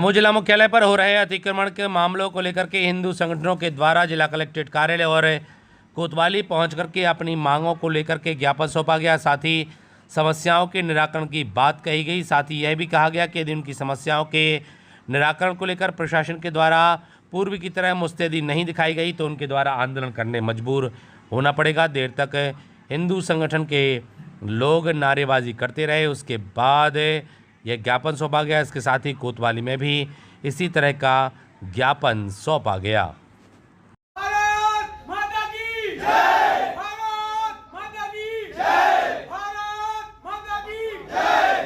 दमोह जिला मुख्यालय पर हो रहे अतिक्रमण के मामलों को लेकर के हिंदू संगठनों के द्वारा जिला कलेक्ट्रेट कार्यालय और कोतवाली पहुंच करके अपनी मांगों को लेकर के ज्ञापन सौंपा गया। साथ ही समस्याओं के निराकरण की बात कही गई। साथ ही यह भी कहा गया कि यदि उनकी समस्याओं के निराकरण को लेकर प्रशासन के द्वारा पूर्व की तरह मुस्तैदी नहीं दिखाई गई तो उनके द्वारा आंदोलन करने मजबूर होना पड़ेगा। देर तक हिंदू संगठन के लोग नारेबाजी करते रहे, उसके बाद यह ज्ञापन सौंपा गया। इसके साथ ही कोतवाली में भी इसी तरह का ज्ञापन सौंपा गया। भारत माता की जय, भारत माता की जय, भारत माता की जय।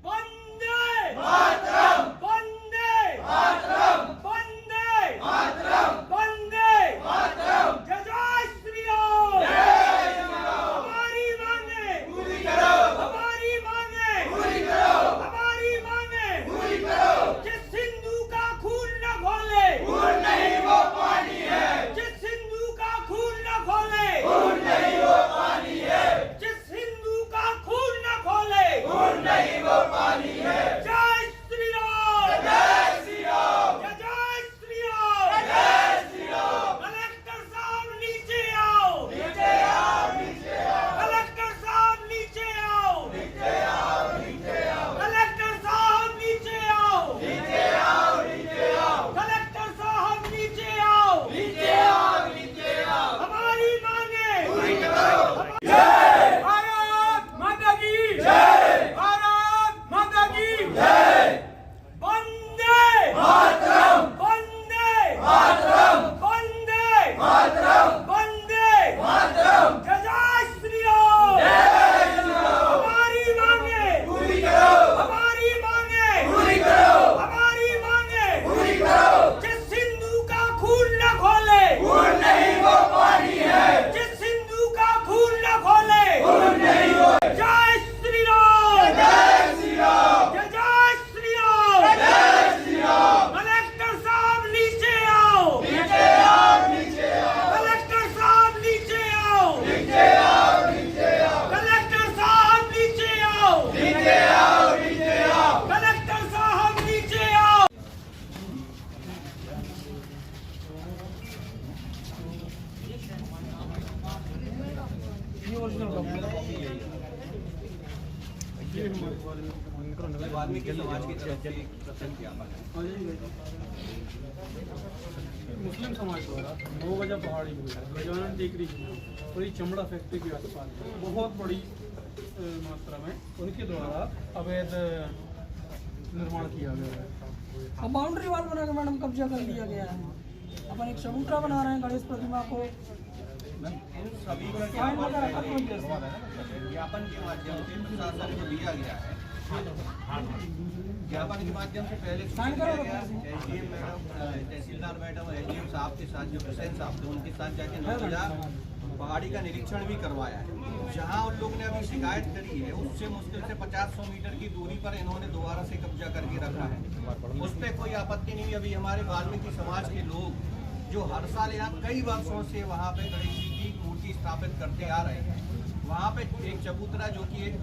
वंदे मातरम, वंदे मातरम, वंदे मातरम, वंदे मातरम। जय जय श्री राम, जय श्री राम। हमारी मांगे पूरी करो, हमारी मांगे पूरी करो, हमारी मांगे पूरी करो। जिस सिंधु का खून न खोले, खून नहीं वो पानी है। जिस सिंधु का खून न खोले, खून नहीं वो पानी है। जिस सिंधु का खून न खोले, खून नहीं वो पानी है। जय श्री राम, जय श्री राम, जय श्री राम, जय श्री राम। कलेक्टर साहब नीचे आओ, नीचे आओ, नीचे आओ। कलेक्टर साहब नीचे आओ, नीचे आओ, नीचे आओ। कलेक्टर साहब नीचे आओ, नीचे आओ, नीचे आओ। कलेक्टर साहब नीचे आओ, नीचे आओ, नीचे आओ। हमारी मांगे पूरी करो। जय भारत माता की जय, भारत माता की जय। वंदे मातरम, वंदे मातरम, वंदे मातरम, वंदे मातरम। जय जय श्री राम, जय श्री राम। हमारी मांगे पूरी करो, हमारी मांगे पूरी करो, हमारी मांगे पूरी करो। जिस सिंधु का खून न खोले, खून नहीं वो पानी है। जिस सिंधु का खून न खोले, खून नहीं वो। जय श्री राम, जय श्री राम, जय श्री राम, जय श्री राम। कलेक्टर साहब नीचे आओ, नीचे आओ, नीचे आओ। कलेक्टर साहब नीचे आओ, नीचे आओ, नीचे आओ। कलेक्टर साहब नीचे आओ, नीचे आओ, नीचे आओ। कलेक्टर साहब नीचे आओ। वाल्मीकि समाज की तरफ से एक प्रसन्न ज्ञापन है। मुस्लिम समाज द्वारा 9 बजा पहाड़ी गजानन टेकरी और ये चमड़ा फैक्ट्री के आसपास बहुत बड़ी मात्रा में उनके द्वारा अवैध निर्माण किया गया है। अब बाउंड्री वाल बना के मैडम कब्जा कर लिया गया है। अपन एक चबूतरा बना रहे हैं गणेश प्रतिमा को। इन सभी का ज्ञापन के माध्यम से प्रशासन को दिया गया है। ज्ञापन के माध्यम से पहले साइन करो। एसडीएम मैडम, तहसीलदार मैडम, एसडीएम साहब के साथ जो हुसैन साहब थे उनके साथ जाके 9 बजा पहाड़ी का निरीक्षण भी करवाया है। जहां उन लोगों ने अभी शिकायत करी है उससे मुश्किल से 50-100 मीटर की दूरी पर इन्होंने दोबारा से कब्जा करके रखा है। उस पर कोई आपत्ति नहीं। अभी हमारे वाल्मीकि समाज के लोग जो हर साल यहाँ कई वर्षों से वहाँ पे गणेश जी की मूर्ति स्थापित करते आ रहे हैं, वहाँ पे एक चबूतरा जो कि एक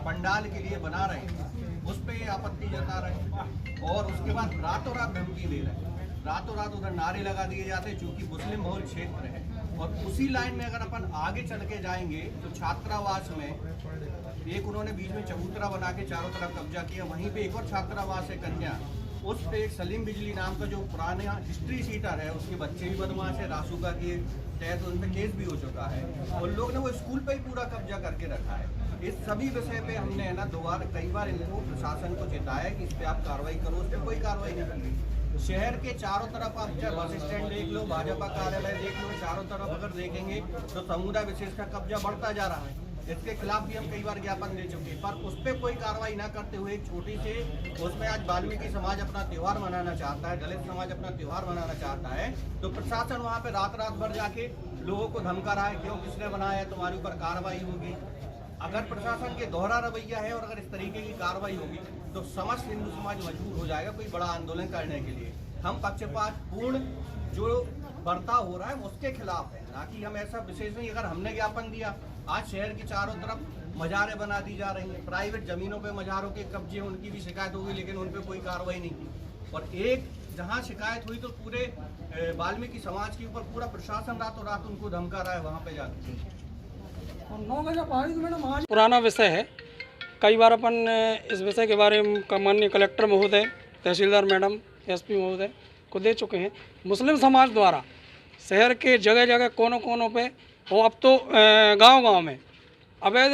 पंडाल के लिए बना रहे हैं, उस पर ये आपत्ति जता रहे हैं। और उसके बाद रातों रात धमकी दे रहे हैं, रातों रात उधर नारे लगा दिए जाते हैं क्योंकि मुस्लिम बहुल क्षेत्र है। और उसी लाइन में अगर अपन आगे चल के जाएंगे तो छात्रावास में एक उन्होंने बीच में चबूतरा बना के चारों तरफ कब्जा किया। वहीं पे एक और छात्रावास है कन्या, उस पे एक सलीम बिजली नाम का जो पुराना हिस्ट्री सीटर है, उसके बच्चे भी बदमाश है, रासुका के तहत उन पर केस भी हो चुका है। उन लोग ने वो स्कूल पे ही पूरा कब्जा करके रखा है। इस सभी विषय पे हमने है ना कई बार इनको प्रशासन को चेताया कि इस पे आप कार्रवाई करो, उस पर कोई कार्रवाई नहीं की। शहर के चारों तरफ आप चाहे बस स्टैंड देख लो, भाजपा कार्यालय देख लो, चारों तरफ अगर देखेंगे तो समुदाय विशेष का कब्जा बढ़ता जा रहा है। इसके खिलाफ भी हम कई बार ज्ञापन दे चुके हैं, पर उस पर कोई कार्रवाई ना करते हुए एक छोटी से उसमें आज वाल्मीकि समाज अपना त्यौहार मनाना चाहता है, दलित समाज अपना त्यौहार मनाना चाहता है, तो प्रशासन वहाँ पे रात भर जाके लोगों को धमका रहा है, क्यों किसने बनाया है, तुम्हारे ऊपर कार्रवाई होगी। अगर प्रशासन के दोहरा रवैया है और अगर इस तरीके की कार्रवाई होगी तो समस्त हिंदू समाज मजबूर हो जाएगा कोई बड़ा आंदोलन करने के लिए। हम पक्षपात पूर्ण जो बर्ताव हो रहा है उसके खिलाफ है, ना कि हम ऐसा विशेष नहीं। अगर हमने ज्ञापन दिया, आज शहर की चारों तरफ मजारें बना दी जा रही हैं, प्राइवेट जमीनों पे मजारों के कब्जे, उनकी भी शिकायत होगी लेकिन उन पे कोई कार्रवाई नहीं की। और एक जहाँ शिकायत हुई तो पूरे वाल्मीकि समाज के ऊपर पूरा प्रशासन रातों रात उनको धमका रहा है वहाँ पे जाकर। और 9 गजा पहाड़ी तो मैडम आज पुराना विषय है। कई बार अपन इस विषय के बारे में माननीय कलेक्टर महोदय, तहसीलदार मैडम, एसपी महोदय को दे चुके हैं। मुस्लिम समाज द्वारा शहर के जगह जगह कोनों कोनों पे और अब तो गांव-गांव में अवैध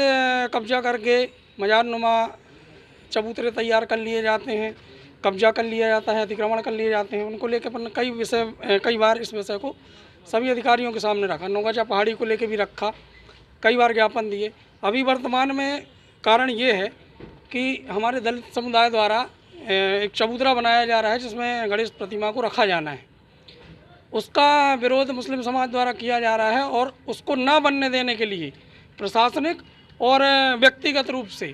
कब्जा करके मजारनुमा चबूतरे तैयार कर लिए जाते हैं, कब्जा कर लिया जाता है, अतिक्रमण कर लिए जाते हैं। उनको लेकर अपन कई बार इस विषय को सभी अधिकारियों के सामने रखा। 9 गजा पहाड़ी को लेकर भी रखा, कई बार ज्ञापन दिए। अभी वर्तमान में कारण ये है कि हमारे दलित समुदाय द्वारा एक चबूतरा बनाया जा रहा है जिसमें गणेश प्रतिमा को रखा जाना है। उसका विरोध मुस्लिम समाज द्वारा किया जा रहा है और उसको ना बनने देने के लिए प्रशासनिक और व्यक्तिगत रूप से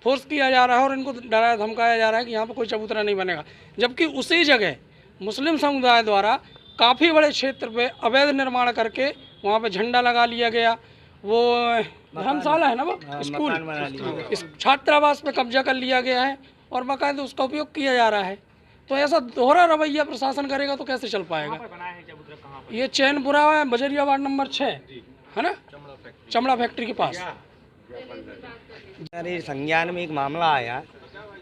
फोर्स किया जा रहा है और इनको डराया धमकाया जा रहा है कि यहाँ पर कोई चबूतरा नहीं बनेगा। जबकि उसी जगह मुस्लिम समुदाय द्वारा काफ़ी बड़े क्षेत्र पे अवैध निर्माण करके वहाँ पे झंडा लगा लिया गया। वो धर्मशाला है ना, वो स्कूल, इस छात्रावास पे कब्जा कर लिया गया है और बाकायदा उसका उपयोग किया जा रहा है। तो ऐसा दोहरा रवैया प्रशासन करेगा तो कैसे चल पाएगा। ये चैनपुरा बजरिया वार्ड नंबर 6 है ना, चमड़ा फैक्ट्री के पास। मेरे संज्ञान में एक मामला आया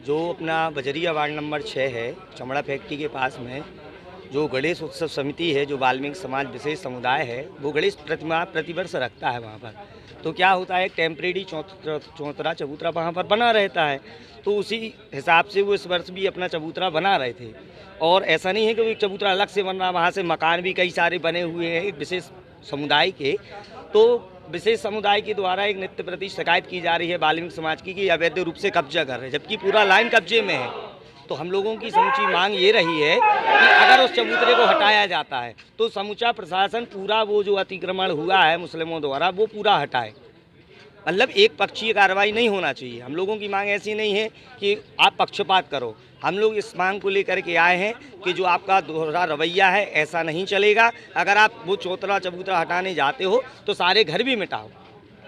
जो अपना बजरिया वार्ड नंबर 6 है, चमड़ा फैक्ट्री के पास में जो गणेश उत्सव समिति है, जो वाल्मीकि समाज विशेष समुदाय है, वो गणेश प्रतिमा प्रतिवर्ष रखता है वहाँ पर। तो क्या होता है, टेम्परेरी चौतरा चबूतरा वहाँ पर बना रहता है। तो उसी हिसाब से वो इस वर्ष भी अपना चबूतरा बना रहे थे। और ऐसा नहीं है कि वो एक चबूतरा अलग से बन रहा, वहाँ से मकान भी कई सारे बने हुए हैं एक विशेष समुदाय के। तो विशेष समुदाय के द्वारा एक नित्य प्रति शिकायत की जा रही है वाल्मीकि समाज की कि अवैध रूप से कब्जा कर रहे हैं, जबकि पूरा लाइन कब्जे में है। तो हम लोगों की समूची मांग ये रही है कि अगर उस चबूतरे को हटाया जाता है तो समूचा प्रशासन पूरा वो जो अतिक्रमण हुआ है मुस्लिमों द्वारा वो पूरा हटाए। मतलब एक पक्षीय कार्रवाई नहीं होना चाहिए। हम लोगों की मांग ऐसी नहीं है कि आप पक्षपात करो। हम लोग इस मांग को लेकर के आए हैं कि जो आपका दोहरा रवैया है ऐसा नहीं चलेगा। अगर आप वो चौतरा चबूतरा हटाने जाते हो तो सारे घर भी मिटाओ।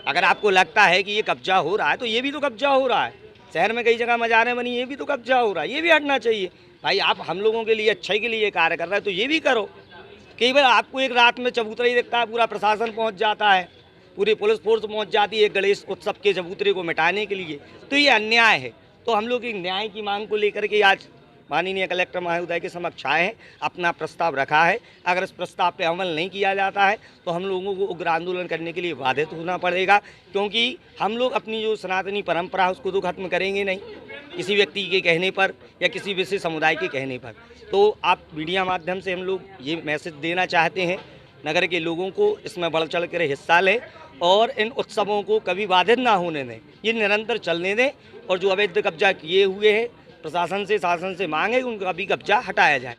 अगर आपको लगता है कि ये कब्जा हो रहा है तो ये भी तो कब्जा हो रहा है। शहर में कई जगह मजारें बनी, ये भी तो कब्जा हो रहा है, ये भी हटना चाहिए। भाई आप हम लोगों के लिए अच्छाई के लिए कार्य कर रहे हैं तो ये भी करो। कई बार आपको एक रात में चबूतरा ही दिखता है, पूरा प्रशासन पहुँच जाता है, पूरी पुलिस फोर्स पहुंच जाती है गणेश उत्सव के चबूतरे को मिटाने के लिए। तो ये अन्याय है। तो हम लोग एक न्याय की मांग को लेकर के आज माननीय कलेक्टर महोदय के समक्ष आए हैं, अपना प्रस्ताव रखा है। अगर इस प्रस्ताव पे अमल नहीं किया जाता है तो हम लोगों को उग्र आंदोलन करने के लिए बाधित होना पड़ेगा, क्योंकि हम लोग अपनी जो सनातनी परंपरा है उसको तो खत्म करेंगे नहीं किसी व्यक्ति के कहने पर या किसी विशेष समुदाय के कहने पर। तो आप मीडिया माध्यम से हम लोग ये मैसेज देना चाहते हैं नगर के लोगों को, इसमें बढ़ चढ़ कर हिस्सा लें और इन उत्सवों को कभी बाधित ना होने दें, ये निरंतर चलने दें। और जो अवैध कब्जा किए हुए हैं प्रशासन से शासन से मांग है उनका भी कब्जा हटाया जाए।